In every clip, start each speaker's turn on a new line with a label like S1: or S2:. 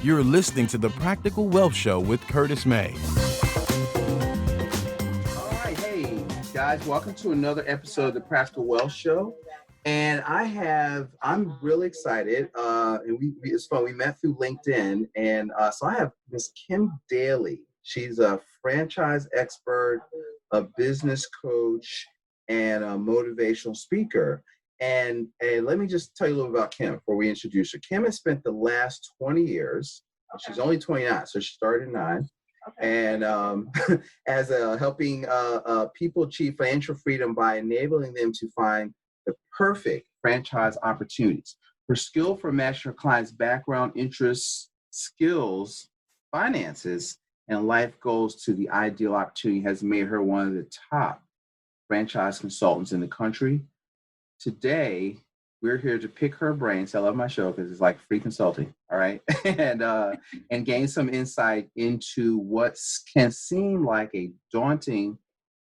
S1: You're listening to The Practical Wealth Show with Curtis May.
S2: All right, hey guys, welcome to another episode of The Practical Wealth Show. And I'm really excited. It's fun. We met through LinkedIn. And so I have Miss Kim Daly. She's a franchise expert, a business coach, and a motivational speaker. And let me just tell you a little about Kim before we introduce her. Kim has spent the last 20 years, she's only 29, so she started at 9, and as helping people achieve financial freedom by enabling them to find the perfect franchise opportunities. Her skill for matching her clients' background, interests, skills, finances, and life goals to the ideal opportunity has made her one of the top franchise consultants in the country. Today, we're here to pick her brains. I love my show because it's like free consulting, all right? and gain some insight into what can seem like a daunting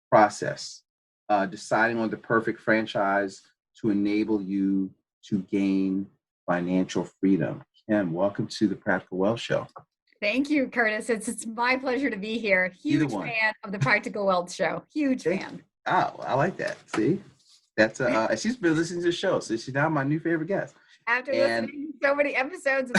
S2: process, deciding on the perfect franchise to enable you to gain financial freedom. Kim, welcome to the Practical Wealth Show.
S3: Thank you, Curtis. It's my pleasure to be here. Huge fan of the Practical Wealth Show. Huge fan.
S2: Oh, I like that. See? That's she's been listening to the show, so she's now my new favorite guest.
S3: After listening to so many episodes,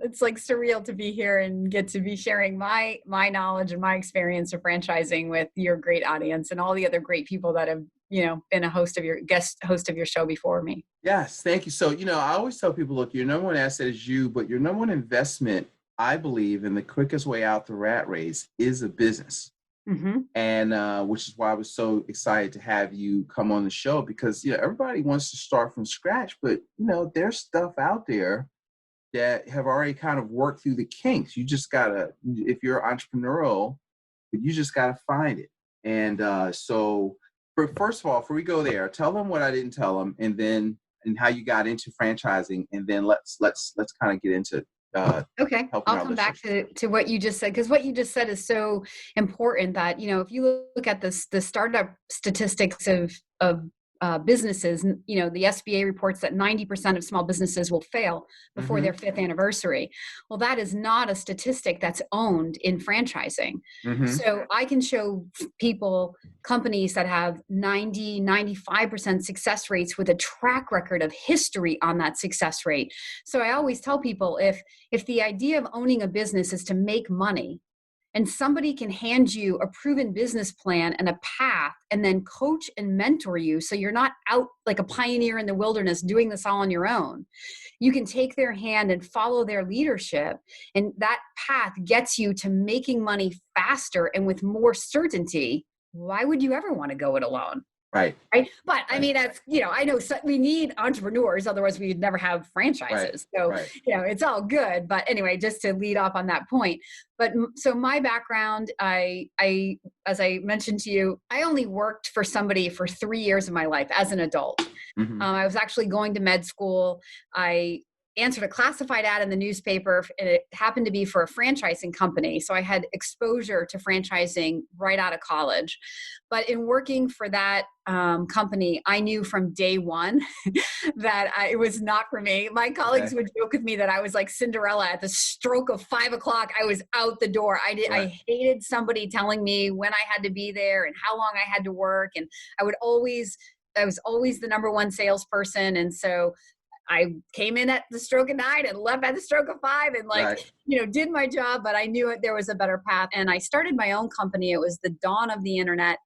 S3: it's like surreal to be here and get to be sharing my knowledge and my experience of franchising with your great audience and all the other great people that have been a guest host of your show before me.
S2: Yes, thank you. So I always tell people, look, your number one asset is you, but your number one investment, I believe, in the quickest way out the rat race is a business.
S3: Mm-hmm.
S2: And which is why I was so excited to have you come on the show, because everybody wants to start from scratch, but there's stuff out there that have already kind of worked through the kinks. You just gotta, if you're entrepreneurial, you just gotta find it. And so first of all, before we go there, tell them what I didn't tell them, and how you got into franchising, and then let's kind of get into
S3: okay, I'll come back to what you just said, because what you just said is so important that, if you look at the startup statistics of businesses, the SBA reports that 90% of small businesses will fail before their 5th anniversary. Well, that is not a statistic that's owned in franchising. So I can show people companies that have 90, 95% success rates with a track record of history on that success rate. So I always tell people, if the idea of owning a business is to make money, and somebody can hand you a proven business plan and a path and then coach and mentor you, so you're not out like a pioneer in the wilderness doing this all on your own. You can take their hand and follow their leadership, and that path gets you to making money faster and with more certainty. Why would you ever want to go it alone?
S2: Right.
S3: But I mean, that's, I know we need entrepreneurs, otherwise we'd never have franchises. So, it's all good. But anyway, just to lead off on that point. But so my background, I as I mentioned to you, I only worked for somebody for 3 years of my life as an adult. I was actually going to med school. I answered a classified ad in the newspaper, and it happened to be for a franchising company. So I had exposure to franchising right out of college. But in working for that company, I knew from day one that it was not for me. My colleagues would joke with me that I was like Cinderella. At the stroke of 5 o'clock, I was out the door. I hated somebody telling me when I had to be there and how long I had to work. And I was always the number one salesperson. And so I came in at the stroke of 9 and left at the stroke of 5 and did my job, but I knew there was a better path. And I started my own company. It was the dawn of the internet.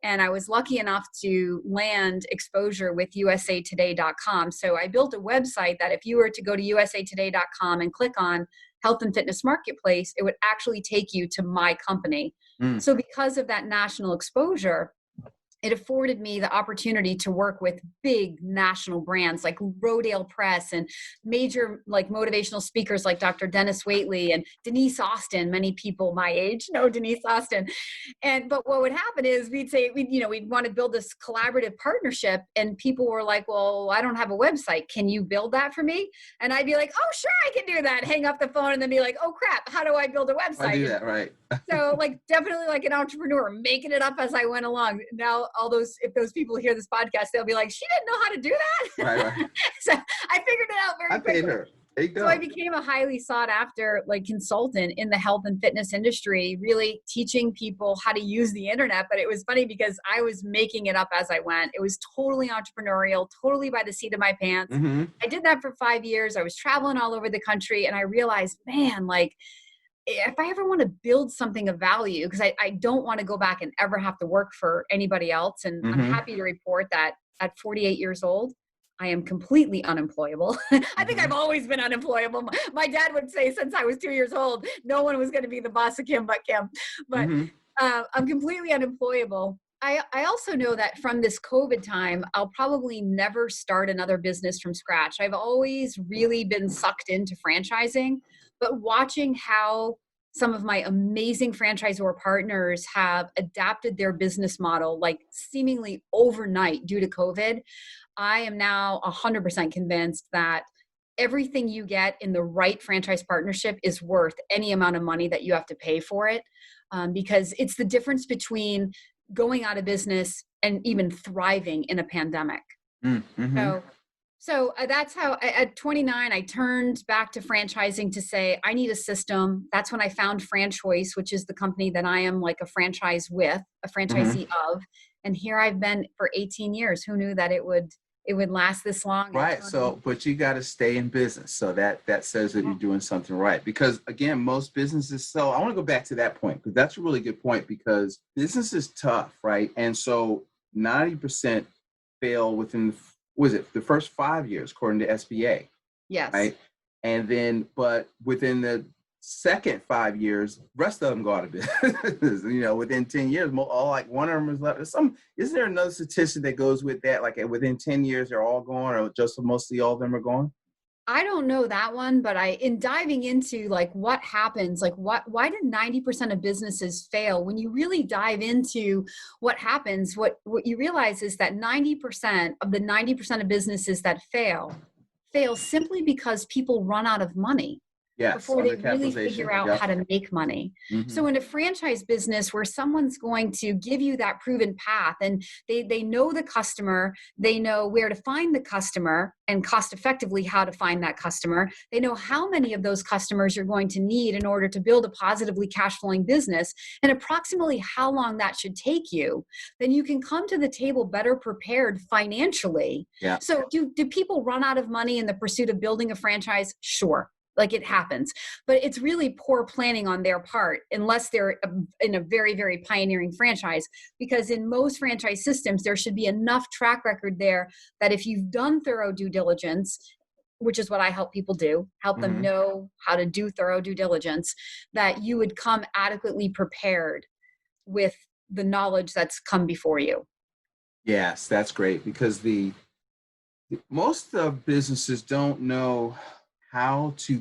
S3: And I was lucky enough to land exposure with usatoday.com. So I built a website that if you were to go to usatoday.com and click on Health and Fitness Marketplace, it would actually take you to my company. So because of that national exposure, it afforded me the opportunity to work with big national brands like Rodale Press and major like motivational speakers like Dr. Dennis Waitley and Denise Austin. Many people my age know Denise Austin. But what would happen is we'd want to build this collaborative partnership, and people were like, well, I don't have a website. Can you build that for me? And I'd be like, oh, sure, I can do that. Hang up the phone and then be like, oh crap, how do I build a website?
S2: I do that, right.
S3: So definitely like an entrepreneur, making it up as I went along. Now, if those people hear this podcast, they'll be like, she didn't know how to do that.
S2: Right.
S3: So I figured it out very quickly.
S2: There you go.
S3: So I became a highly sought after like consultant in the health and fitness industry, really teaching people how to use the internet. But it was funny because I was making it up as I went. It was totally entrepreneurial, totally by the seat of my pants.
S2: Mm-hmm.
S3: I did that for 5 years. I was traveling all over the country and I realized, man, like if I ever want to build something of value, because I don't want to go back and ever have to work for anybody else. And I'm
S2: Mm-hmm.
S3: happy to report that at 48 years old, I am completely unemployable. I think I've always been unemployable. My dad would say since I was 2 years old, no one was going to be the boss of Kim but Kim. But
S2: Mm-hmm.
S3: I'm completely unemployable. I also know that from this COVID time, I'll probably never start another business from scratch. I've always really been sucked into franchising, but watching how some of my amazing franchisor partners have adapted their business model like seemingly overnight due to COVID, I am now 100% convinced that everything you get in the right franchise partnership is worth any amount of money that you have to pay for it, because it's the difference between going out of business and even thriving in a pandemic.
S2: Mm-hmm.
S3: So that's how at 29, I turned back to franchising to say, I need a system. That's when I found FranChoice, which is the company that I am like a franchise with, a franchisee of. And here I've been for 18 years. Who knew that it would last this long?
S2: Right. So, but you got to stay in business. So that says that you're doing something right. Because again, most businesses, so I want to go back to that point, because that's a really good point, because business is tough, right? And so 90% fail within, the first 5 years, according to SBA.
S3: Yes.
S2: Right. And then, but within the second 5 years, rest of them go out of business. Within 10 years, all like one of them is left. Isn't there another statistic that goes with that? Like within 10 years, they're all gone, or just mostly all of them are gone?
S3: I don't know that one, but in diving into like what happens, like why did 90% of businesses fail? When you really dive into what happens, what you realize is that 90% of the 90% of businesses that fail simply because people run out of money.
S2: Yes,
S3: Before they really figure out how to make money.
S2: Mm-hmm.
S3: So in a franchise business where someone's going to give you that proven path and they know the customer, they know where to find the customer and cost effectively how to find that customer. They know how many of those customers you're going to need in order to build a positively cash flowing business and approximately how long that should take you. Then you can come to the table better prepared financially.
S2: Yeah.
S3: So do people run out of money in the pursuit of building a franchise? Sure. Like it happens, but it's really poor planning on their part, unless they're in a very, very pioneering franchise, because in most franchise systems, there should be enough track record there that if you've done thorough due diligence, which is what I help people do, help them know how to do thorough due diligence, that you would come adequately prepared with the knowledge that's come before you.
S2: Yes, that's great, because most of businesses don't know how to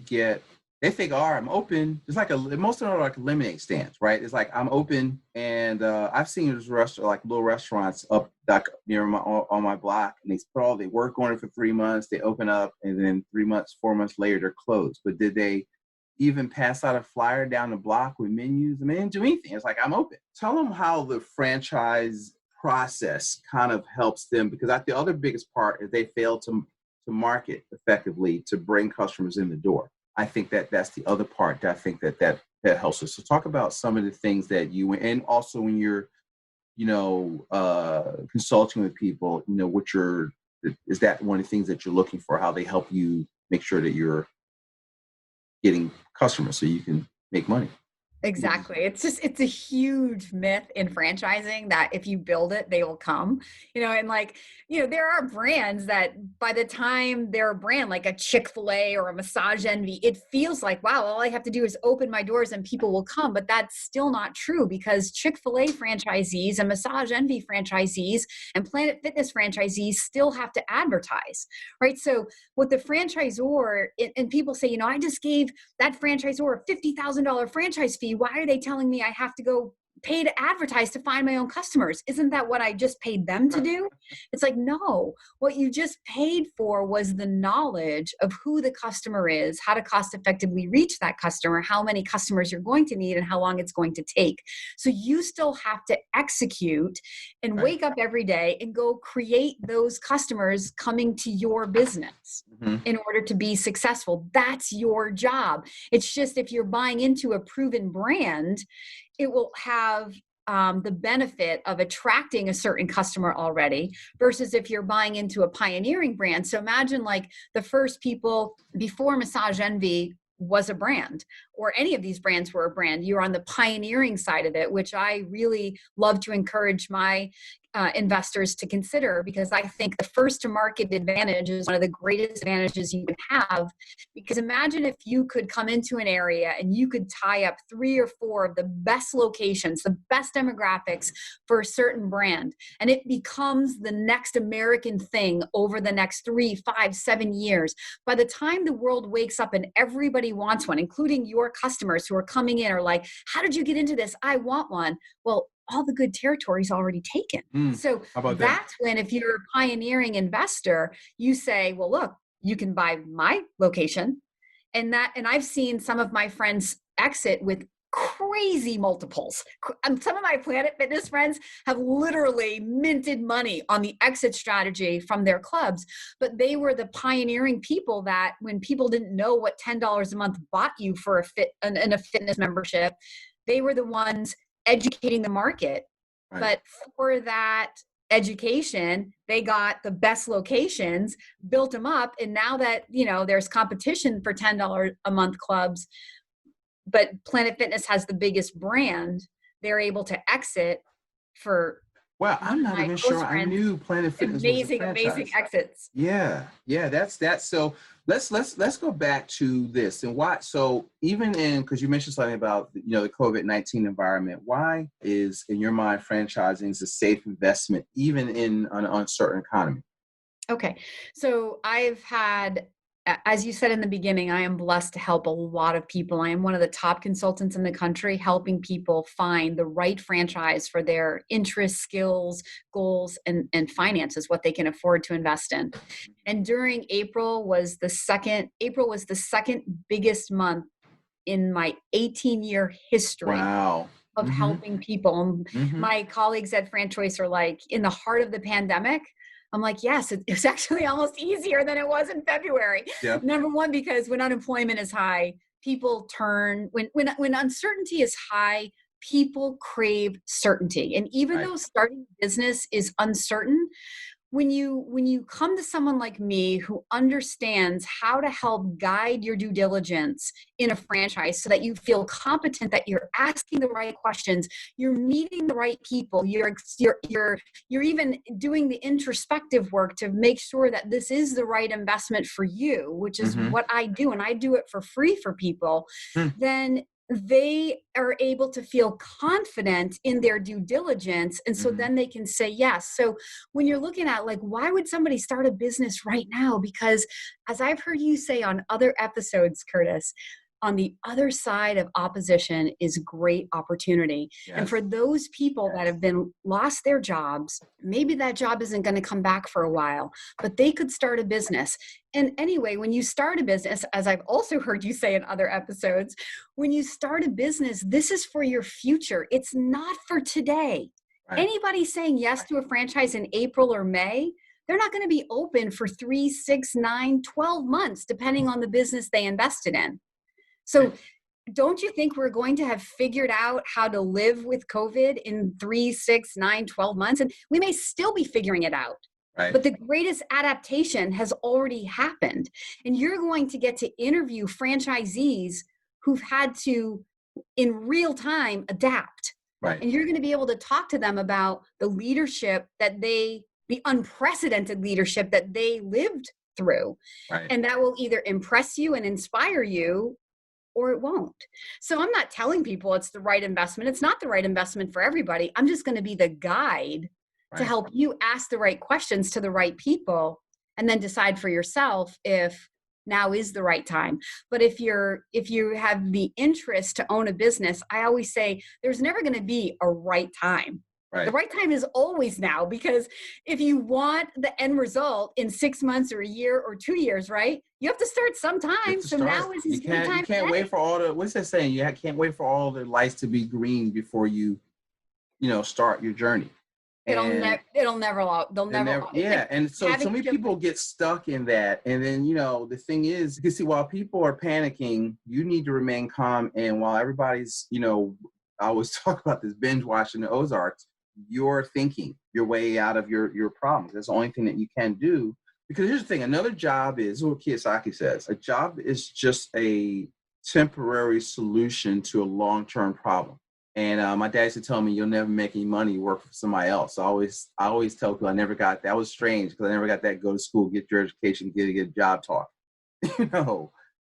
S2: they think, all right, I'm open. It's like most of them are like lemonade stands, right? It's like I'm open, and I've seen those like little restaurants up near on my block, and they work on it for 3 months, they open up, and then 3 months, 4 months later, they're closed. But did they even pass out a flyer down the block with menus? I mean, they didn't do anything. It's like, I'm open. Tell them how the franchise process kind of helps them, because the other biggest part is they fail to market effectively to bring customers in the door. I think that's the other part that I think that helps us. So talk about some of the things that and also when you're, consulting with people, is that one of the things that you're looking for, how they help you make sure that you're getting customers so you can make money?
S3: Exactly. It's a huge myth in franchising that if you build it, they will come, and there are brands that by the time they're a brand, like a Chick-fil-A or a Massage Envy, it feels like, wow, all I have to do is open my doors and people will come. But that's still not true, because Chick-fil-A franchisees and Massage Envy franchisees and Planet Fitness franchisees still have to advertise, right? So with the franchisor, and people say, I just gave that franchisor a $50,000 franchise fee. Why are they telling me I have to go pay to advertise to find my own customers. Isn't that what I just paid them to do? It's like, no, what you just paid for was the knowledge of who the customer is, how to cost effectively reach that customer, how many customers you're going to need, and how long it's going to take. So you still have to execute and wake up every day and go create those customers coming to your business in order to be successful. That's your job. It's just, if you're buying into a proven brand, it will have the benefit of attracting a certain customer already, versus if you're buying into a pioneering brand. So imagine like the first people before Massage Envy was a brand, or any of these brands were a brand. You're on the pioneering side of it, which I really love to encourage my investors to consider, because I think the first to market advantage is one of the greatest advantages you can have. Because imagine if you could come into an area and you could tie up 3 or 4 of the best locations, the best demographics for a certain brand, and it becomes the next American thing over the next 3, 5, 7 years. By the time the world wakes up and everybody wants one, including your customers who are coming in, are like, how did you get into this? I want one. Well, all the good territory is already taken. So that's when, if you're a pioneering investor, you say, well, look, you can buy my location. And I've seen some of my friends exit with crazy multiples. Some of my Planet Fitness friends have literally minted money on the exit strategy from their clubs, but they were the pioneering people that, when people didn't know what $10 a month bought you for a fitness membership, they were the ones educating the market. But for that education, they got the best locations, built them up. And now that, there's competition for $10 a month clubs, but Planet Fitness has the biggest brand, they're able to exit for.
S2: Wow, I'm not even sure I knew Planet Fitness was a franchise.
S3: Amazing exits.
S2: Yeah, that's so. Let's go back to this and why. So even because you mentioned something about the COVID-19 environment, why is, in your mind, franchising is a safe investment even in an uncertain economy?
S3: Okay, so I've had, as you said in the beginning, I am blessed to help a lot of people. I am one of the top consultants in the country, helping people find the right franchise for their interests, skills, goals, and finances, what they can afford to invest in. And during April was the second biggest month in my 18-year history.
S2: Wow.
S3: Of helping people. My colleagues at FranChoice are like, in the heart of the pandemic, I'm like, yes, it's actually almost easier than it was in February. Yeah. Number one, because when unemployment is high, people turn, when uncertainty is high, people crave certainty. And even though starting a business is uncertain, when you come to someone like me who understands how to help guide your due diligence in a franchise so that you feel competent, that you're asking the right questions, you're meeting the right people, you're even doing the introspective work to make sure that this is the right investment for you, which is what I do, and I do it for free for people, then they are able to feel confident in their due diligence. And so then they can say yes. So when you're looking at, like, why would somebody start a business right now? Because as I've heard you say on other episodes, Curtis, on the other side of opposition is great opportunity. Yes. And for those people that have been lost their jobs, maybe that job isn't going to come back for a while, but they could start a business. And anyway, when you start a business, as I've also heard you say in other episodes, when you start a business, this is for your future. It's not for today. Right. Anybody saying yes to a franchise in April or May, they're not going to be open for 3, 6, 9, 12 months, depending on the business they invested in. So don't you think we're going to have figured out how to live with COVID in 3, 6, 9, 12 months? And we may still be figuring it out. Right. But the greatest adaptation has already happened. And you're going to get to interview franchisees who've had to, in real time, adapt. Right. And you're going to be able to talk to them about the leadership the unprecedented leadership that they lived through. Right. And that will either impress you and inspire you, or it won't. So I'm not telling people it's the right investment. It's not the right investment for everybody. I'm just going to be the guide to help you ask the right questions to the right people, and then decide for yourself if now is the right time. But if you have the interest to own a business, I always say there's never going to be a right time.
S2: Right.
S3: The right time is always now, because if you want the end result in 6 months or a year or 2 years, right? You have to start sometime. So now is as good a time.
S2: You can't wait for all the, what's that saying? You can't wait for all the lights to be green before you start your journey.
S3: They'll never.
S2: Yeah. And so many people get stuck in that. And then, the thing is, you can see, while people are panicking, you need to remain calm. And while everybody's, I always talk about this binge watching the Ozarks, you're thinking your way out of your problems. That's the only thing that you can do. Because here's the thing, another job is what Kiyosaki says, a job is just a temporary solution to a long-term problem. And my dad used to tell me, you'll never make any money work for somebody else. So I always tell people I never got, that was strange because I never got that go to school, get your education, get a job talk.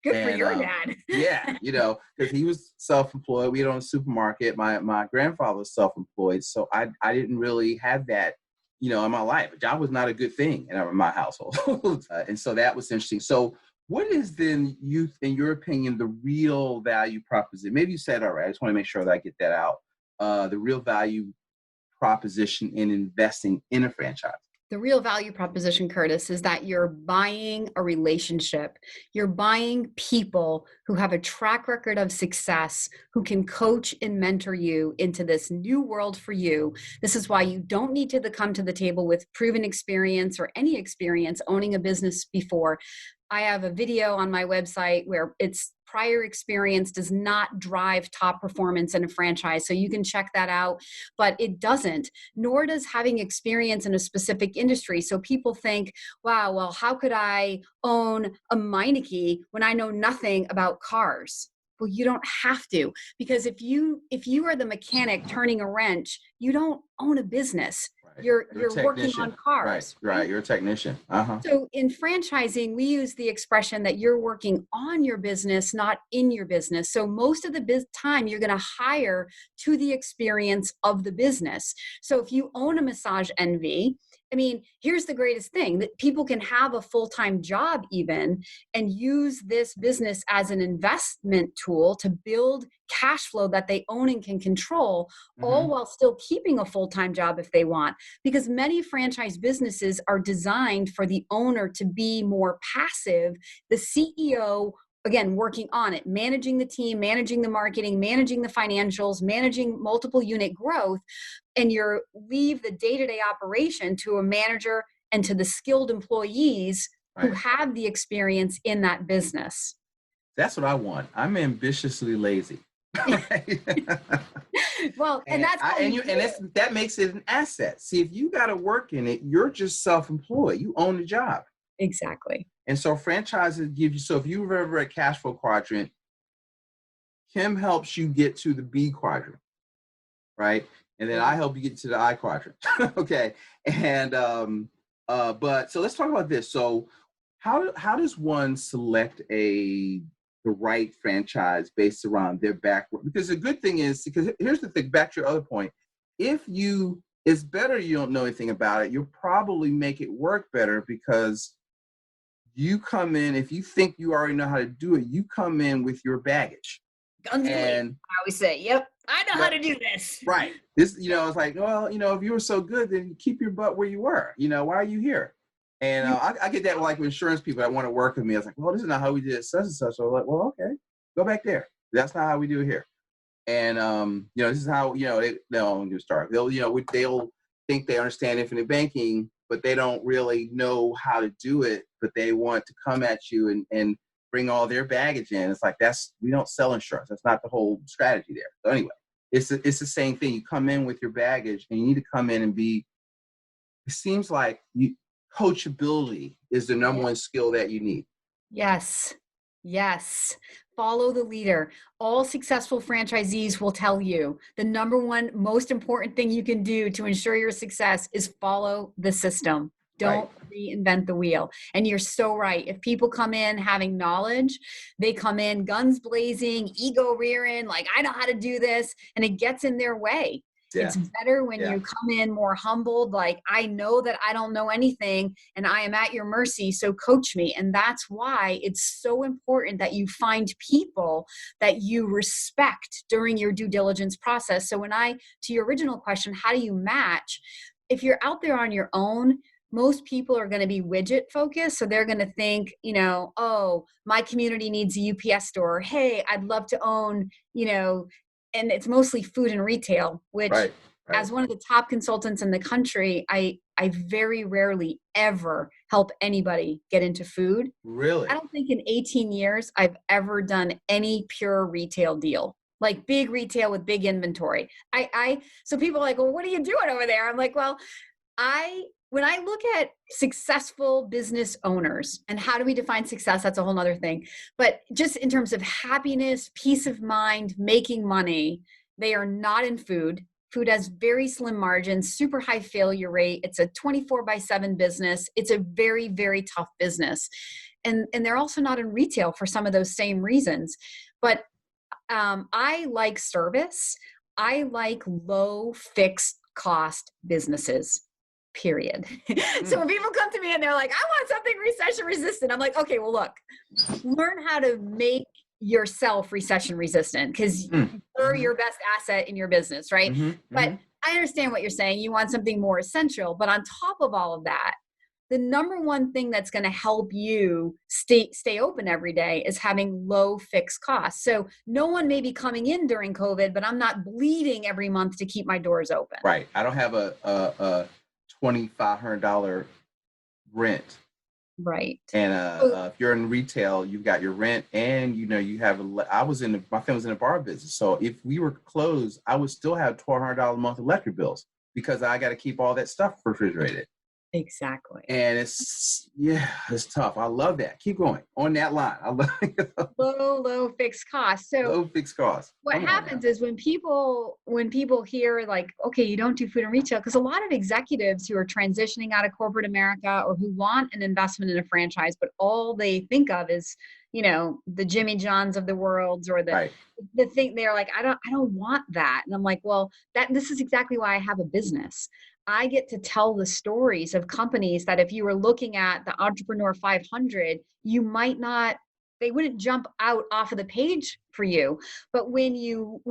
S3: Good for your dad.
S2: Yeah, because he was self-employed. We had owned a supermarket. My grandfather was self-employed. So I didn't really have that, in my life. A job was not a good thing in my household. And so that was interesting. So what is then, in your opinion, the real value proposition? Maybe you said it already. I just want to make sure that I get that out. The real value proposition in investing in a franchise.
S3: The real value proposition, Curtis, is that you're buying a relationship. You're buying people who have a track record of success, who can coach and mentor you into this new world for you. This is why you don't need to come to the table with proven experience or any experience owning a business before. I have a video on my website where it's prior experience does not drive top performance in a franchise. So you can check that out, but it doesn't, nor does having experience in a specific industry. So people think, wow, well, how could I own a Meineke when I know nothing about cars? Well, you don't have to, because if you are the mechanic turning a wrench, you don't own a business.
S2: Right.
S3: You're working on cars.
S2: Right. You're a technician. Uh-huh.
S3: So in franchising, we use the expression that you're working on your business, not in your business. So most of the time you're going to hire to the experience of the business. So if you own a Massage Envy, here's the greatest thing, that people can have a full-time job even and use this business as an investment tool to build cash flow that they own and can control, all while still keeping a full-time job if they want. Because many franchise businesses are designed for the owner to be more passive, the CEO, again, working on it, managing the team, managing the marketing, managing the financials, managing multiple unit growth, and you leave the day-to-day operation to a manager and to the skilled employees who have the experience in that business.
S2: That's what I want. I'm ambitiously lazy.
S3: Well, and that's
S2: that makes it an asset. See, if you got to work in it, you're just self-employed. You own the job.
S3: Exactly.
S2: And so franchises give you, so if you've ever read Cash Flow Quadrant, Kim helps you get to the B quadrant, right? And then I help you get to the I quadrant. Okay. And, but so let's talk about this. So how does one select the right franchise based around their background? Because the good thing is, because here's the thing, back to your other point, it's better you don't know anything about it. You'll probably make it work better because you come in, if you think you already know how to do it, you come in with your baggage.
S3: Guns blazing. I always say, yep, I know how to do this.
S2: Right. This, it's like, well, if you were so good, then keep your butt where you were. Why are you here? And I get that with insurance people that want to work with me. I was like, well, this is not how we did it, such and such. So I'm like, well, okay, go back there. That's not how we do it here. And, this is how, they'll start. They'll think they understand infinite banking, but they don't really know how to do it, but they want to come at you and bring all their baggage in. It's like, we don't sell insurance. That's not the whole strategy there. So anyway, it's the same thing. You come in with your baggage and you need to come in and it seems like coachability is the number one skill that you need.
S3: Yes. Follow the leader. All successful franchisees will tell you the number one most important thing you can do to ensure your success is follow the system. Don't reinvent the wheel. And you're so right. If people come in having knowledge, they come in guns blazing, ego rearing, like, I know how to do this, and it gets in their way.
S2: Yeah.
S3: It's better when you come in more humbled, like, I know that I don't know anything and I am at your mercy, so coach me. And that's why it's so important that you find people that you respect during your due diligence process. So to your original question, how do you match? If you're out there on your own, most people are going to be widget focused. So they're going to think, oh, my community needs a UPS store. Hey, I'd love to own, and it's mostly food and retail, which as one of the top consultants in the country, I very rarely ever help anybody get into food.
S2: Really?
S3: I don't think in 18 years I've ever done any pure retail deal, like big retail with big inventory. So people are like, well, what are you doing over there? I'm like, well, when I look at successful business owners and how do we define success, that's a whole nother thing. But just in terms of happiness, peace of mind, making money, they are not in food. Food has very slim margins, super high failure rate. It's a 24/7 business. It's a very, very tough business. And they're also not in retail for some of those same reasons. But I like service. I like low fixed cost businesses. Period. So when people come to me and they're like, I want something recession resistant, I'm like, okay, well, look, learn how to make yourself recession resistant because you're your best asset in your business, right? But I understand what you're saying. You want something more essential. But on top of all of that, the number one thing that's going to help you stay open every day is having low fixed costs. So no one may be coming in during COVID, but I'm not bleeding every month to keep my doors open.
S2: Right. I don't have a $2,500 rent.
S3: Right.
S2: And if you're in retail, you've got your rent and you have my family was in the bar business. So if we were closed, I would still have $1,200 a month electric bills because I got to keep all that stuff refrigerated.
S3: Exactly.
S2: And it's tough. I love that. Keep going on that line. I love
S3: low fixed costs. So
S2: low fixed costs.
S3: What happens is when people hear like, okay, you don't do food and retail, because a lot of executives who are transitioning out of corporate America or who want an investment in a franchise, but all they think of is, the Jimmy Johns of the world or the thing. They're like, I don't want that. And I'm like, well, this is exactly why I have a business. I get to tell the stories of companies that if you were looking at the Entrepreneur 500, they wouldn't jump out off of the page for you. But when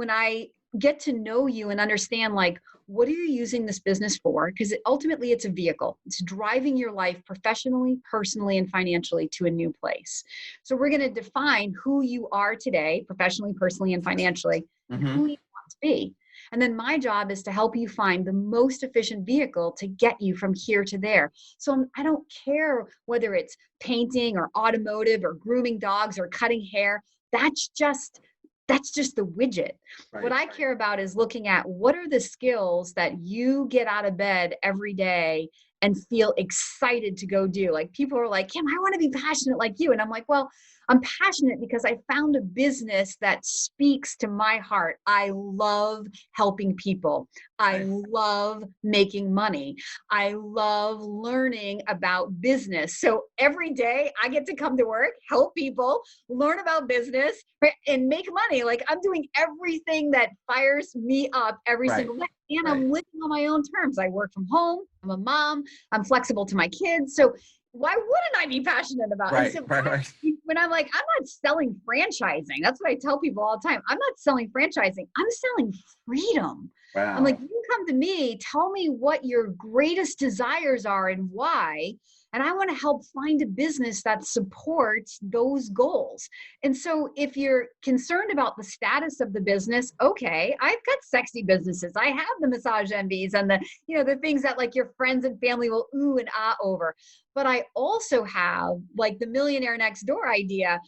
S3: I get to know you and understand, like, what are you using this business for? Because ultimately it's a vehicle. It's driving your life professionally, personally, and financially to a new place. So we're going to define who you are today, professionally, personally, and financially, and who you want to be. And then my job is to help you find the most efficient vehicle to get you from here to there. So I don't care whether it's painting or automotive or grooming dogs or cutting hair. That's just the widget. What I care about is looking at what are the skills that you get out of bed every day and feel excited to go do. Like people are like, Kim, I want to be passionate like you. And I'm like, well, I'm passionate because I found a business that speaks to my heart. I love helping people. I love making money. I love learning about business. So every day I get to come to work, help people, learn about business, and make money. Like I'm doing everything that fires me up every single day. And I'm living on my own terms. I work from home. I'm a mom. I'm flexible to my kids. So why wouldn't I be passionate about it? When I'm like, I'm not selling franchising. That's what I tell people all the time. I'm not selling franchising. I'm selling freedom. Wow. I'm like, you come to me, tell me what your greatest desires are and why. And I want to help find a business that supports those goals. And so if you're concerned about the status of the business, okay, I've got sexy businesses. I have the massage envies and the things that like your friends and family will ooh and ah over. But I also have like the millionaire next door idea,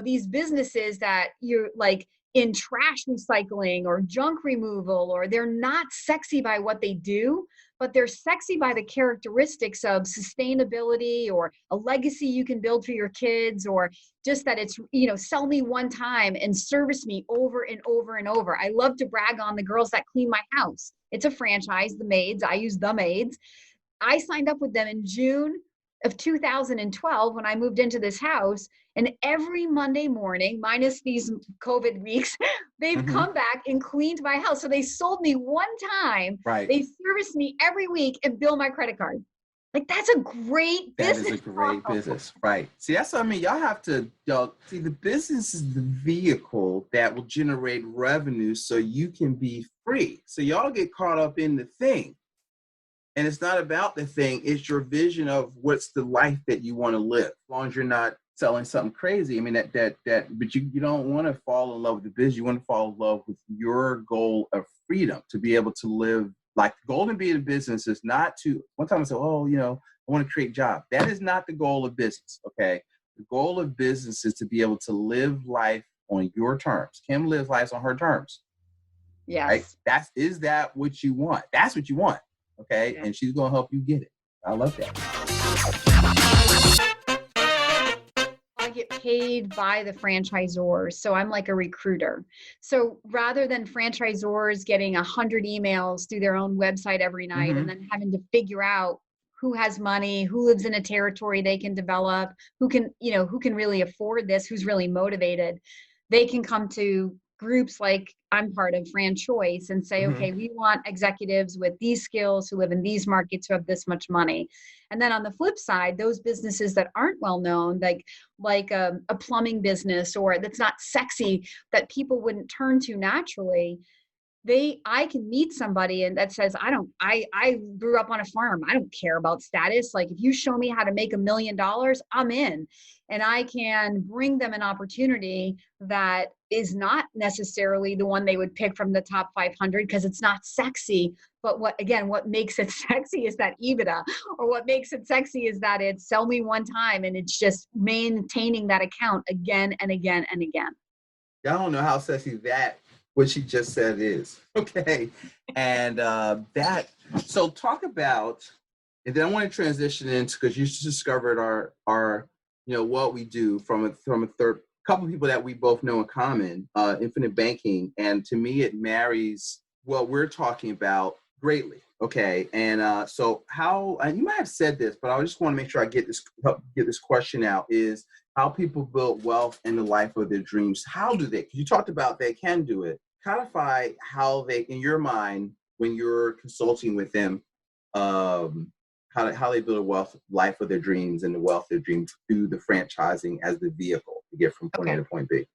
S3: these businesses that you're like in trash recycling or junk removal, or they're not sexy by what they do, but they're sexy by the characteristics of sustainability or a legacy you can build for your kids, or just that it's, sell me one time and service me over and over and over. I love to brag on the girls that clean my house. It's a franchise, the maids. I use the maids. I signed up with them in June of 2012 when I moved into this house. And every Monday morning, minus these COVID weeks, they've
S2: Mm-hmm.
S3: come back and cleaned my house. So they sold me one time.
S2: Right.
S3: They serviced me every week and bill my credit card. Like, that's a great business.
S2: That is a great business. Right. See, that's what I mean. Y'all see, the business is the vehicle that will generate revenue so you can be free. So y'all get caught up in the thing. And it's not about the thing. It's your vision of what's the life that you want to live. As long as you're not selling something crazy. I mean, but you don't want to fall in love with the business. You want to fall in love with your goal of freedom, to be able to live. Like, the goal to be in business is not to, one time I said, oh, I want to create jobs. That is not the goal of business, okay? The goal of business is to be able to live life on your terms. Kim lives life on her terms.
S3: Yes.
S2: Right? Is that what you want? That's what you want, okay? Yeah. And she's going to help you get it. I love that.
S3: I get paid by the franchisors, so I'm like a recruiter. So rather than franchisors getting 100 emails through their own website every night, mm-hmm. and then having to figure out who has money, who lives in a territory they can develop, who can really afford this, who's really motivated, they can come to groups like I'm part of, FranChoice, and say, mm-hmm. okay, we want executives with these skills who live in these markets who have this much money. And then on the flip side, those businesses that aren't well known, like a plumbing business, or that's not sexy, that people wouldn't turn to naturally, I can meet somebody and that says, I grew up on a farm. I don't care about status. Like, if you show me how to make $1 million, I'm in. And I can bring them an opportunity that is not necessarily the one they would pick from the top 500 because it's not sexy. But what makes it sexy is that EBITDA, or what makes it sexy is that it's sell me one time and it's just maintaining that account again and again and again.
S2: I don't know how sexy what she just said is. Okay. And so talk about, and then I want to transition into, because you discovered our what we do from a third couple of people that we both know in common, Infinite Banking. And to me, it marries what we're talking about greatly. Okay. And so how, and you might have said this, but I just want to make sure I get this question out, is how people build wealth in the life of their dreams. How do they? Because you talked about they can do it. Codify how they, in your mind, when you're consulting with them, how they build a life of their dreams and the wealth of their dreams through the franchising as the vehicle to get from point A to point B.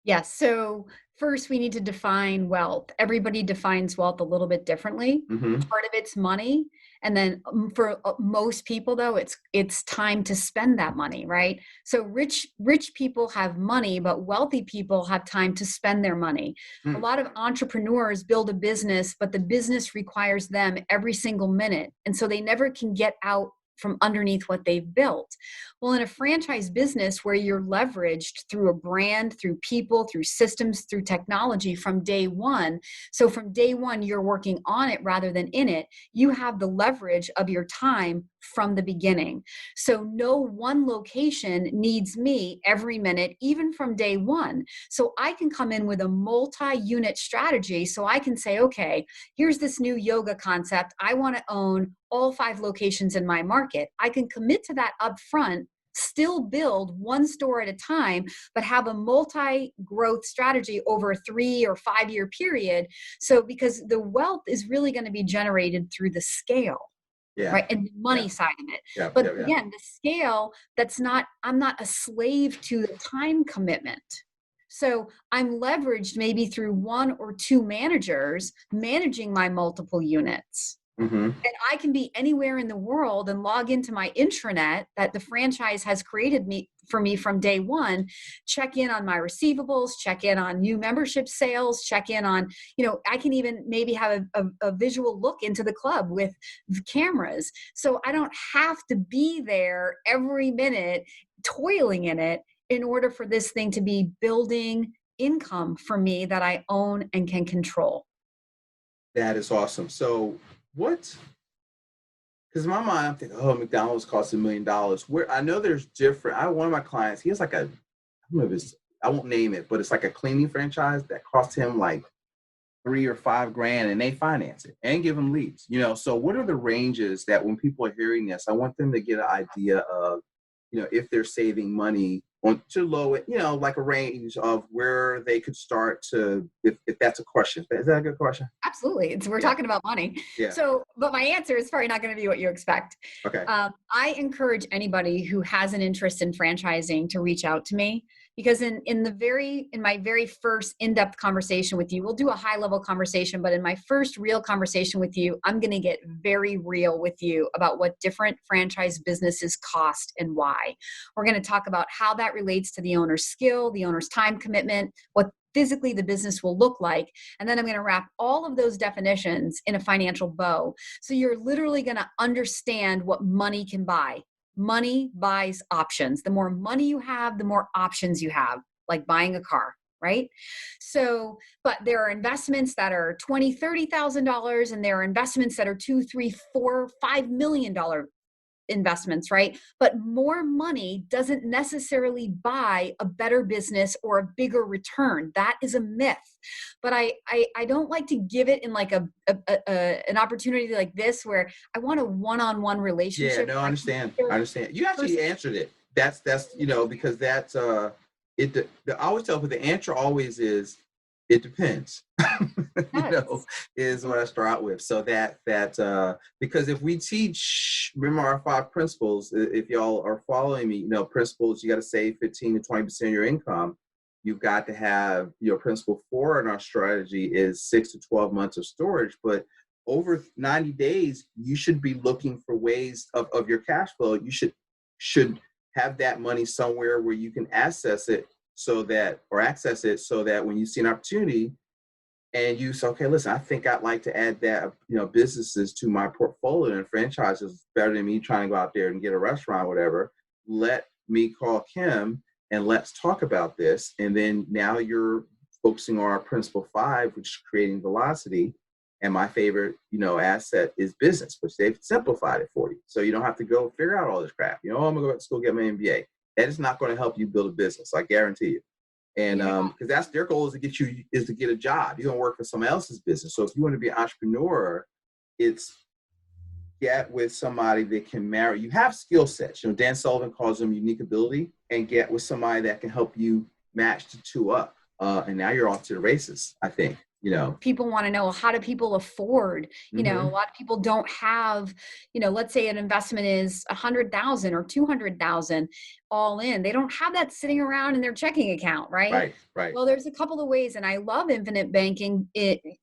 S3: Yes. So first, we need to define wealth. Everybody defines wealth a little bit differently. Mm-hmm. Part of it's money. And then for most people, though, it's time to spend that money, right? So rich people have money, but wealthy people have time to spend their money. Mm. A lot of entrepreneurs build a business, but the business requires them every single minute. And so they never can get out from underneath what they've built. Well, in a franchise business where you're leveraged through a brand, through people, through systems, through technology from day one. So from day one, you're working on it rather than in it. You have the leverage of your time from the beginning. So no one location needs me every minute, even from day one. So I can come in with a multi-unit strategy. So I can say, okay, here's this new yoga concept. I want to own all 5 locations in my market. I can commit to that up front, still build one store at a time, but have a multi-growth strategy over a 3 or 5 year period. So because the wealth is really going to be generated through the scale. Yeah. Right. And the money side of it. Yeah. But again, the scale, I'm not a slave to the time commitment. So I'm leveraged maybe through 1 or 2 managers managing my multiple units. Mm-hmm. And I can be anywhere in the world and log into my intranet that the franchise has created for me from day one, check in on my receivables, check in on new membership sales, check in on, I can even maybe have a visual look into the club with the cameras. So I don't have to be there every minute toiling in it in order for this thing to be building income for me that I own and can control.
S2: That is awesome. So because in my mind, I'm thinking, McDonald's costs $1 million. Where I know there's different. One of my clients, he has I don't know if I won't name it, but it's like a cleaning franchise that costs him like $3 or $5 grand, and they finance it and give him leads. So what are the ranges that when people are hearing this, I want them to get an idea of, if they're saving money on to low, like a range of where they could start to, if that's a question. Is that a good question?
S3: Absolutely. We're talking about money.
S2: Yeah.
S3: So, but my answer is probably not going to be what you expect.
S2: Okay.
S3: I encourage anybody who has an interest in franchising to reach out to me, because in my very first in-depth conversation with you, we'll do a high level conversation, but in my first real conversation with you, I'm going to get very real with you about what different franchise businesses cost and why. We're going to talk about how that relates to the owner's skill, the owner's time commitment, what physically the business will look like. And then I'm going to wrap all of those definitions in a financial bow. So you're literally going to understand what money can buy. Money buys options. The more money you have, the more options you have, like buying a car, right? So, but there are investments that are $20,000, $30,000, and there are investments that are $2, $3, $4, $5 million investments, right? But more money doesn't necessarily buy a better business or a bigger return. That is a myth. But I don't like to give it in like an opportunity like this where I want a one-on-one relationship.
S2: Yeah, no, I understand. You actually answered it. That's because that's I always tell people the answer always is it depends. Is what I start out with. So that because if we teach, remember our 5 principles, if y'all are following me, principles, you got to save 15 to 20% of your income. You've got to have principle 4 in our strategy is 6 to 12 months of storage, but over 90 days, you should be looking for ways of your cash flow. You should have that money somewhere where you can access it so that when you see an opportunity and you say, okay, listen, I think I'd like to add that, businesses to my portfolio, and franchises is better than me trying to go out there and get a restaurant or whatever. Let me call Kim and let's talk about this. And then now you're focusing on our principle 5, which is creating velocity. And my favorite, asset is business, which they've simplified it for you. So you don't have to go figure out all this crap. I'm going to go to school, get my MBA. That is not going to help you build a business. I guarantee you. And because that's their goal is to get a job. You're going to work for someone else's business. So if you want to be an entrepreneur, it's get with somebody that can marry. You have skill sets. Dan Sullivan calls them unique ability, and get with somebody that can help you match the two up. And now you're off to the races, I think.
S3: People want to know, how do people afford, a lot of people don't have, let's say an investment is 100,000 or 200,000 all in. They don't have that sitting around in their checking account, right?
S2: Right.
S3: Well, there's a couple of ways, and I love infinite banking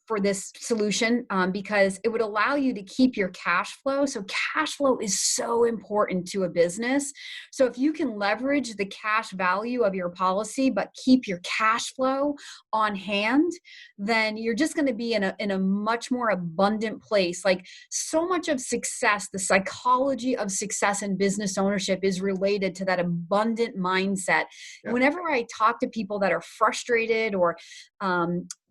S3: for this solution because it would allow you to keep your cash flow. So cash flow is so important to a business. So if you can leverage the cash value of your policy, but keep your cash flow on hand, then you're just going to be in a much more abundant place. Like so much of success, the psychology of success in business ownership is related to that abundant mindset. Yeah. Whenever I talk to people that are frustrated or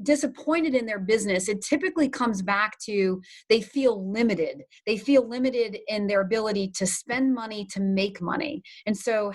S3: disappointed in their business, it typically comes back to they feel limited. They feel limited in their ability to spend money to make money. And so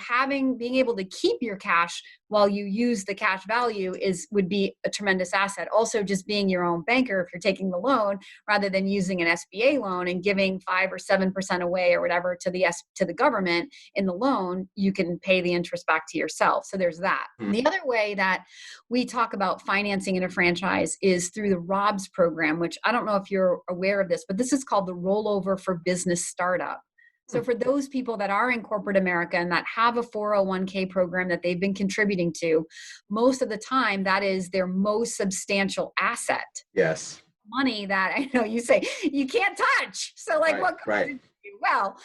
S3: being able to keep your cash while you use the cash value would be a tremendous asset. Also, just being your own banker, if you're taking the loan rather than using an SBA loan and giving 5 or 7% away or whatever to the government in the loan, you can pay the interest back to yourself. So there's that. Mm-hmm. The other way that we talk about financing in a franchise is through the ROBS program, which I don't know if you're aware of this, but this is called the Rollover for Business Startup. So for those people that are in corporate America and that have a 401k program that they've been contributing to, most of the time that is their most substantial asset.
S2: Yes.
S3: Money that I know you say you can't touch. So like what goes into you? Well,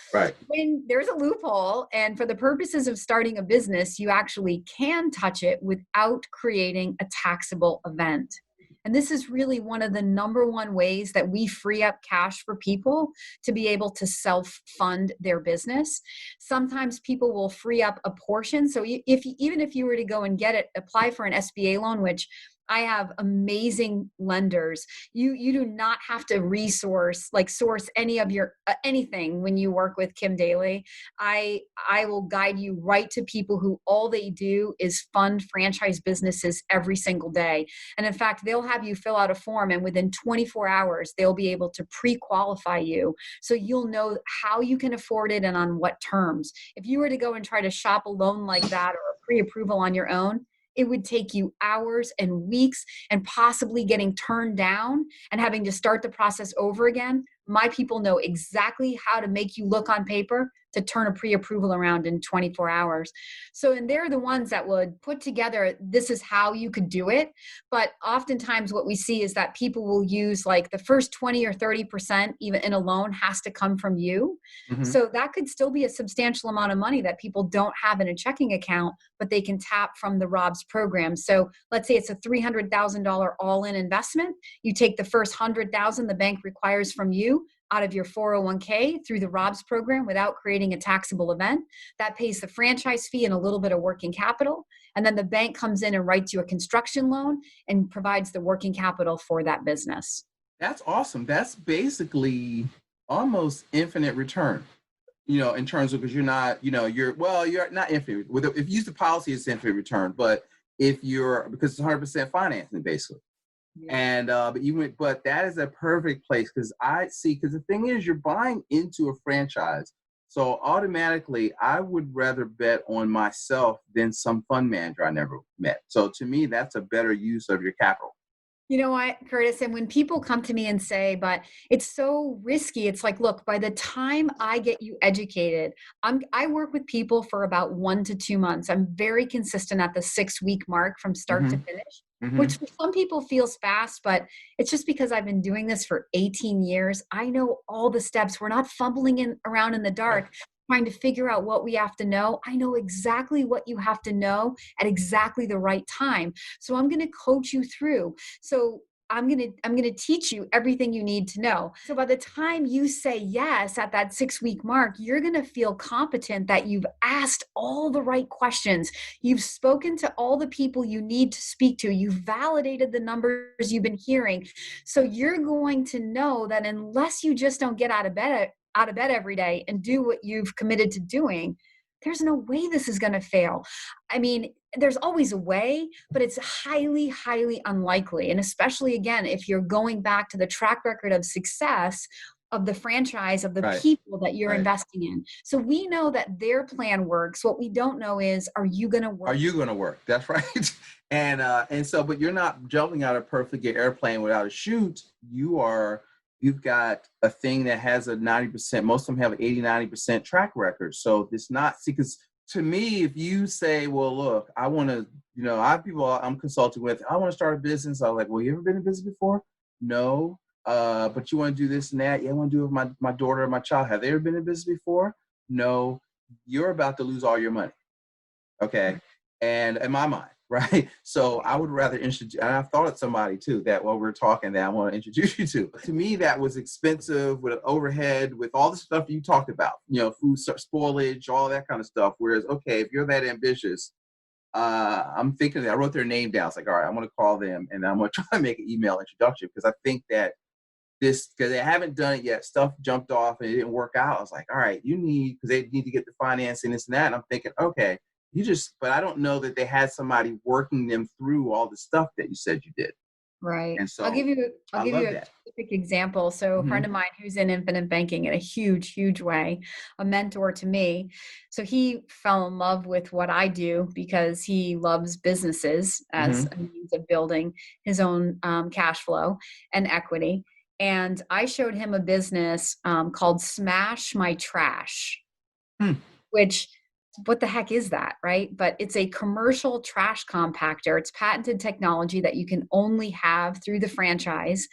S3: when there's a loophole, and for the purposes of starting a business, you actually can touch it without creating a taxable event. And this is really one of the number one ways that we free up cash for people to be able to self-fund their business. Sometimes people will free up a portion. So even if you were to go and apply for an SBA loan, which I have amazing lenders. You do not have to source any of your anything when you work with Kim Daly. I will guide you right to people who all they do is fund franchise businesses every single day. And in fact, they'll have you fill out a form, and within 24 hours, they'll be able to pre-qualify you. So you'll know how you can afford it and on what terms. If you were to go and try to shop a loan like that or a pre-approval on your own, it would take you hours and weeks and possibly getting turned down and having to start the process over again. My people know exactly how to make you look on paper to turn a pre-approval around in 24 hours. So, and they're the ones that would put together, this is how you could do it. But oftentimes what we see is that people will use like the first 20 or 30% even in a loan has to come from you.
S2: Mm-hmm.
S3: So that could still be a substantial amount of money that people don't have in a checking account, but they can tap from the ROBS program. So let's say it's a $300,000 all-in investment. You take the first $100,000 the bank requires from you out of your 401k through the ROBS program without creating a taxable event. That pays the franchise fee and a little bit of working capital. And then the bank comes in and writes you a construction loan and provides the working capital for that business.
S2: That's awesome. That's basically almost infinite return, in terms of, because you're not, you're not infinite. If you use the policy, it's infinite return, but because it's 100% financing basically. Yeah. And but that is a perfect place because the thing is, you're buying into a franchise, so automatically I would rather bet on myself than some fund manager I never met. So to me, that's a better use of your capital.
S3: You know what, Curtis? And when people come to me and say, but it's so risky, it's like, look, by the time I get you educated, I work with people for about 1 to 2 months. I'm very consistent at the 6-week mark from start to finish, which for some people feels fast, but it's just because I've been doing this for 18 years. I know all the steps. We're not fumbling around in the dark. Right. Trying to figure out what we have to know. I know exactly what you have to know at exactly the right time. So I'm going to coach you through. So I'm going to teach you everything you need to know. So by the time you say yes at that 6-week mark, you're going to feel competent that you've asked all the right questions. You've spoken to all the people you need to speak to. You've validated the numbers you've been hearing. So you're going to know that unless you just don't get out of bed every day and do what you've committed to doing, there's no way this is going to fail. I mean, there's always a way, but it's highly, highly unlikely. And especially, again, if you're going back to the track record of success of the franchise, of the
S2: right.
S3: people that you're
S2: right.
S3: investing in. So we know that their plan works. What we don't know is, are you going to work?
S2: Are you going to work? That's right. And so, but you're not jumping out of a perfectly airplane without a chute. You've got a thing that has a 90%, most of them have an 80-90% track record. So it's not, because to me, if you say, well, look, I want to, I have people I'm consulting with, I want to start a business. I'm like, well, you ever been in business before? No. But you want to do this and that? Yeah, I want to do it with my daughter or my child. Have they ever been in business before? No. You're about to lose all your money. Okay. And in my mind, right? So I would rather introduce, and I've thought of somebody too that while we're talking that I want to introduce you to. To me, that was expensive with an overhead, with all the stuff you talked about, food spoilage, all that kind of stuff. Whereas, okay, if you're that ambitious, I'm thinking that I wrote their name down. It's like, all right, I'm going to call them and I'm going to try to make an email introduction because I think that because they haven't done it yet, stuff jumped off and it didn't work out. I was like, all right, because they need to get the financing, this and that. And I'm thinking, okay, but I don't know that they had somebody working them through all the stuff that you said you did.
S3: Right.
S2: And so
S3: I'll give you a specific example. So a friend of mine who's in infinite banking in a huge, huge way, a mentor to me. So he fell in love with what I do because he loves businesses as a means of building his own cash flow and equity. And I showed him a business called Smash My Trash, which, what the heck is that, right? But it's a commercial trash compactor. It's patented technology that you can only have through the franchise.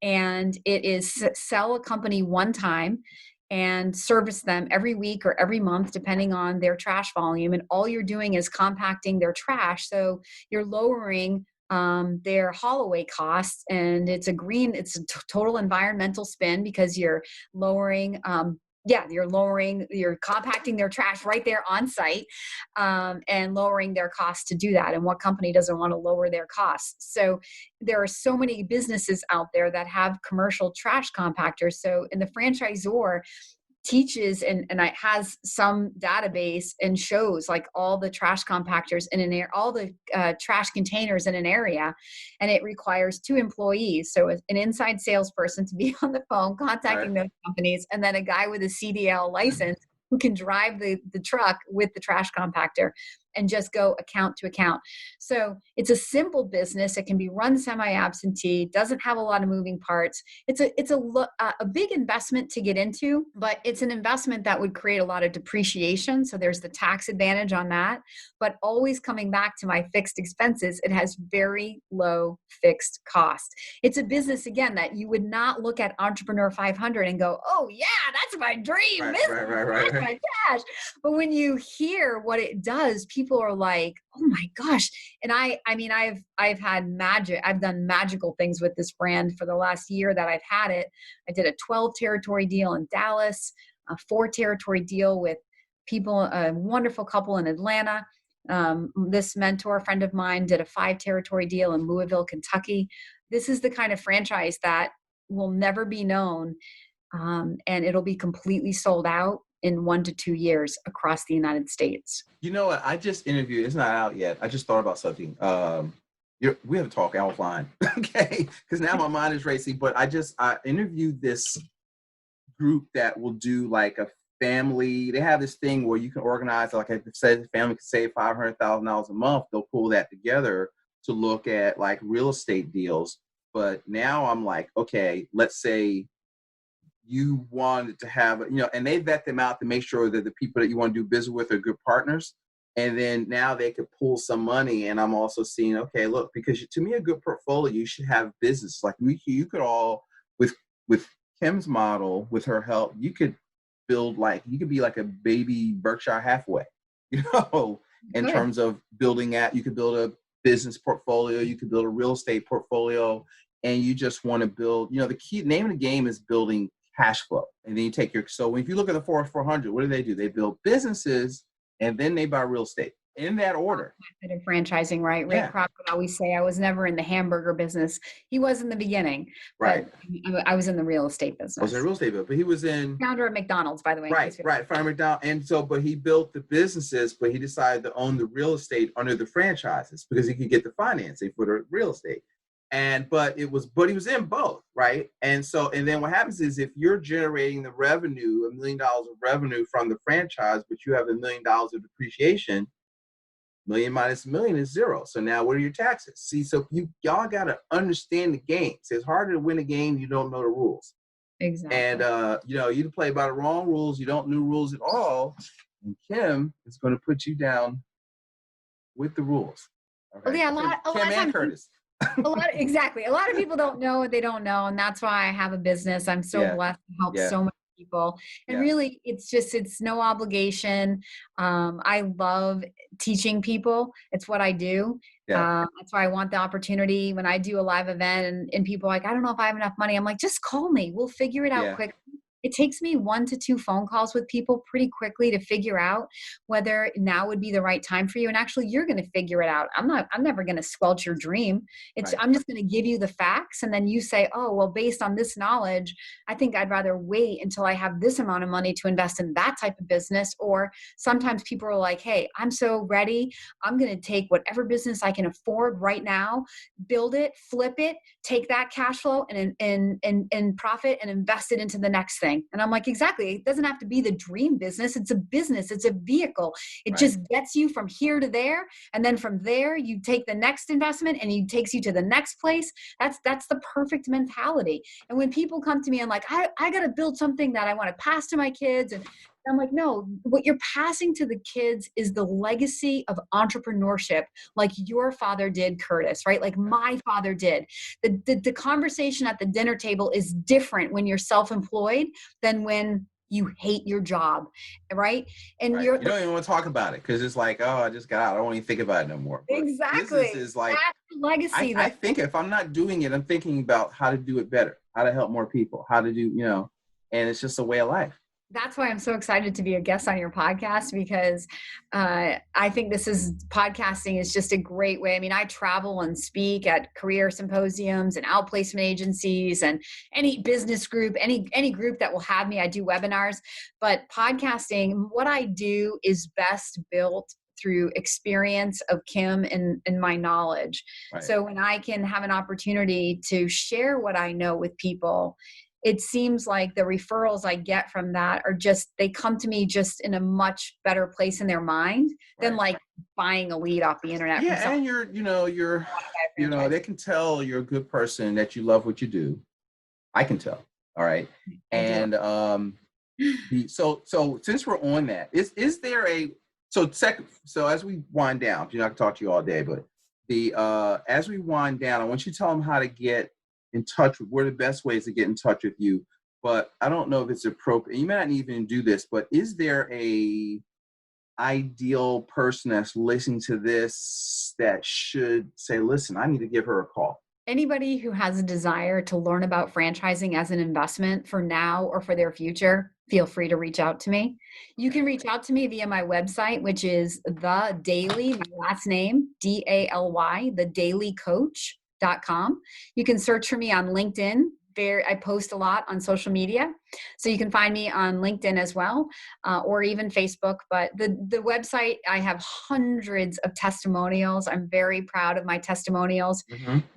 S3: And it is sell a company one time and service them every week or every month, depending on their trash volume. And all you're doing is compacting their trash. So you're lowering their haul away costs, and it's a total environmental spin because you're lowering, you're compacting their trash right there on site, and lowering their costs to do that. And what company doesn't want to lower their costs? So there are so many businesses out there that have commercial trash compactors. So in the franchisor teaches and it has some database and shows like all the trash compactors in an area, all the trash containers in an area, and it requires 2 employees. So an inside salesperson to be on the phone contacting those companies, and then a guy with a CDL license who can drive the truck with the trash compactor. and just go account to account. So it's a simple business. It can be run semi-absentee, doesn't have a lot of moving parts. It's a big investment to get into, but it's an investment that would create a lot of depreciation. So there's the tax advantage on that. But always coming back to my fixed expenses, it has very low fixed cost. It's a business, again, that you would not look at Entrepreneur 500 and go, oh yeah, that's my dream business. That's my cash. But when you hear what it does, people are like, oh my gosh. And I've done magical things with this brand for the last year that I've had it. I did a 12 territory deal in Dallas, a 4 territory deal with people, a wonderful couple in Atlanta. This mentor friend of mine did a 5 territory deal in Louisville, Kentucky. This is the kind of franchise that will never be known, and it'll be completely sold out in 1 to 2 years across the United States.
S2: You know what? I just interviewed, it's not out yet. I just thought about something. We have a talk offline, okay? Because now my mind is racing, but I interviewed this group that will do like a family. They have this thing where you can organize, like I said, the family can save $500,000 a month. They'll pull that together to look at like real estate deals. But now I'm like, okay, let's say you wanted to have, and they vet them out to make sure that the people that you want to do business with are good partners. And then now they could pull some money. And I'm also seeing, okay, look, because to me, a good portfolio, you should have business. Like you could all, with Kim's model, with her help, you could build you could be like a baby Berkshire Hathaway, in terms of you could build a business portfolio, you could build a real estate portfolio, and you just want to build, the key name of the game is building cash flow. And then you take so if you look at the 400, what do? They build businesses and then they buy real estate in that order.
S3: Franchising, right? Ray Kroc would always say, I was never in the hamburger business. He was in the beginning.
S2: Right.
S3: I was in the real estate business.
S2: I was in real estate, but he was founder
S3: of McDonald's, by the way.
S2: Right. Founder of McDonald's. And so, but he built the businesses, but he decided to own the real estate under the franchises because he could get the financing for the real estate. But he was in both, right? And then what happens is if you're generating the revenue, $1 million of revenue from the franchise, but you have $1 million of depreciation, million minus $1 million is zero. So now what are your taxes? See, so y'all got to understand the game. So it's harder to win a game you don't know the rules.
S3: Exactly.
S2: And you play by the wrong rules, you don't know rules at all. And Kim is going to put you down with the rules.
S3: Okay? Well, yeah, a lot
S2: Kim and Curtis.
S3: Exactly. A lot of people don't know what they don't know. And that's why I have a business. I'm so blessed to help so many people. And really, it's no obligation. I love teaching people. It's what I do. That's why I want the opportunity when I do a live event and people are like, I don't know if I have enough money. I'm like, just call me. We'll figure it out quick. It takes me 1 to 2 phone calls with people pretty quickly to figure out whether now would be the right time for you. And actually, you're going to figure it out. I'm never going to squelch your dream. I'm just going to give you the facts. And then you say, oh, well, based on this knowledge, I think I'd rather wait until I have this amount of money to invest in that type of business. Or sometimes people are like, hey, I'm so ready. I'm going to take whatever business I can afford right now, build it, flip it, take that cash flow and profit and invest it into the next thing. And I'm like, exactly. It doesn't have to be the dream business. It's a business. It's a vehicle. It just gets you from here to there. And then from there, you take the next investment and it takes you to the next place. That's the perfect mentality. And when people come to me and like, I got to build something that I want to pass to my kids. And I'm like, no, what you're passing to the kids is the legacy of entrepreneurship, like your father did, Curtis, right? Like my father did. The conversation at the dinner table is different when you're self-employed than when you hate your job, right? And
S2: you don't even want to talk about it because it's like, oh, I just got out. I don't even think about it no more. But
S3: exactly.
S2: This is like
S3: that's the legacy.
S2: I think if I'm not doing it, I'm thinking about how to do it better, how to help more people, how to do, and it's just a way of life.
S3: That's why I'm so excited to be a guest on your podcast because I think podcasting is just a great way. I mean, I travel and speak at career symposiums and outplacement agencies and any business group, any group that will have me. I do webinars, but podcasting, what I do is best built through experience of Kim and my knowledge. Right. So when I can have an opportunity to share what I know with people, it seems like the referrals I get from that are just, they come to me just in a much better place in their mind than like buying a lead off the internet.
S2: Yeah, and they can tell you're a good person, that you love what you do. I can tell. All right. And so since we're on that, is there so as we wind down, I can talk to you all day, but as we wind down, I want you to tell them how to get in touch with, what are the best ways to get in touch with you. But I don't know if it's appropriate. You may not even do this, but is there a ideal person that's listening to this that should say, listen, I need to give her a call?
S3: Anybody who has a desire to learn about franchising as an investment for now or for their future, feel free to reach out to me. You can reach out to me via my website, which is the Daly, my last name, Daly, thedailycoach.com. You can search for me on LinkedIn. There, I post a lot on social media, so you can find me on LinkedIn as well, or even Facebook. But the website, I have hundreds of testimonials. I'm very proud of my testimonials,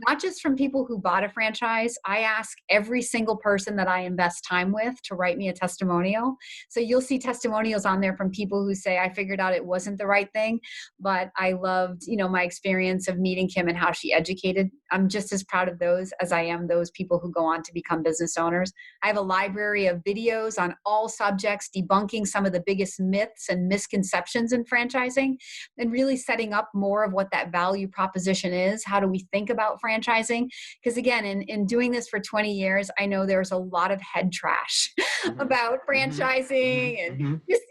S3: not just from people who bought a franchise. I ask every single person that I invest time with to write me a testimonial. So you'll see testimonials on there from people who say, I figured out it wasn't the right thing, but I loved, my experience of meeting Kim and how she educated. I'm just as proud of those as I am those people who go on to become business owners. I have a library of videos on all subjects, debunking some of the biggest myths and misconceptions in franchising, and really setting up more of what that value proposition is. How do we think about franchising? Because again, in doing this for 20 years, I know there's a lot of head trash about franchising and just,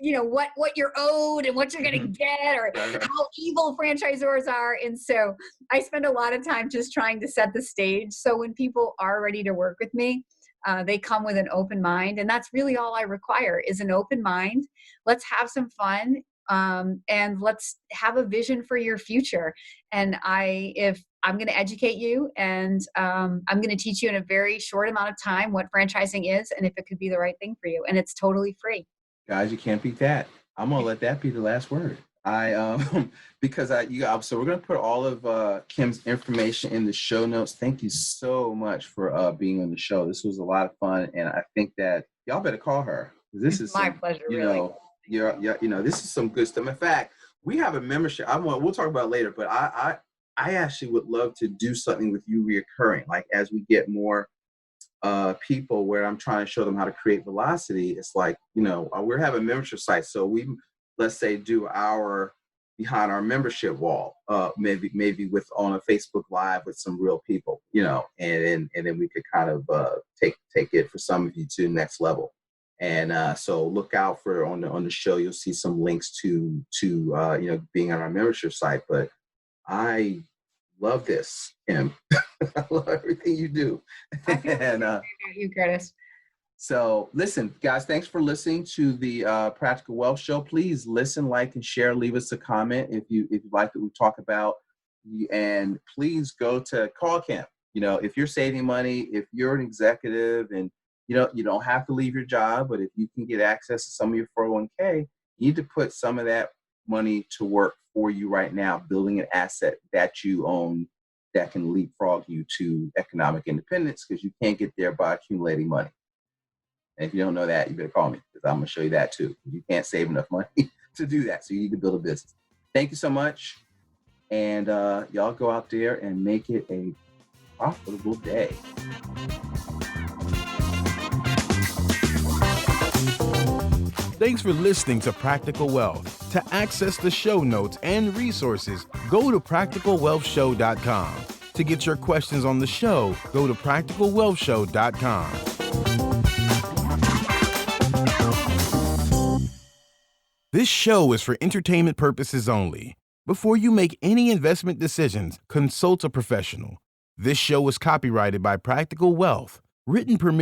S3: what you're owed and what you're going to get, or how evil franchisors are. And so I spend a lot of time just trying to set the stage. So when people are ready to work with me, they come with an open mind, and that's really all I require is an open mind. Let's have some fun, and let's have a vision for your future. And if I'm going to educate you, and I'm going to teach you in a very short amount of time what franchising is, and if it could be the right thing for you, and it's totally free.
S2: Guys, you can't beat that. I'm gonna let that be the last word. So we're gonna put all of Kim's information in the show notes. Thank you so much for being on the show. This was a lot of fun, and I think that y'all better call her. This is
S3: my pleasure.
S2: This is some good stuff. In fact, we have a membership. We'll talk about it later, but I actually would love to do something with you reoccurring, like as we get more people where I'm trying to show them how to create velocity. It's like, we're having a membership site. So we, let's say, do our behind our membership wall, maybe with on a Facebook Live with some real people, and then we could kind of take it for some of you to the next level. And so look out for on the show. You'll see some links to being on our membership site. But I love this, Kim. I love everything you do.
S3: And you, Curtis.
S2: So listen, guys, thanks for listening to the Practical Wealth Show. Please listen, like, and share. Leave us a comment if you like what we talk about. And please go to call Kim. If you're saving money, if you're an executive and you don't have to leave your job, but if you can get access to some of your 401k, you need to put some of that money to work for you right now, building an asset that you own that can leapfrog you to economic independence, because you can't get there by accumulating money. And if you don't know that, you better call me, because I'm going to show you that too. You can't save enough money to do that. So you need to build a business. Thank you so much. And y'all go out there and make it a profitable day.
S1: Thanks for listening to Practical Wealth. To access the show notes and resources, go to practicalwealthshow.com. To get your questions on the show, go to practicalwealthshow.com. This show is for entertainment purposes only. Before you make any investment decisions, consult a professional. This show is copyrighted by Practical Wealth. Written permission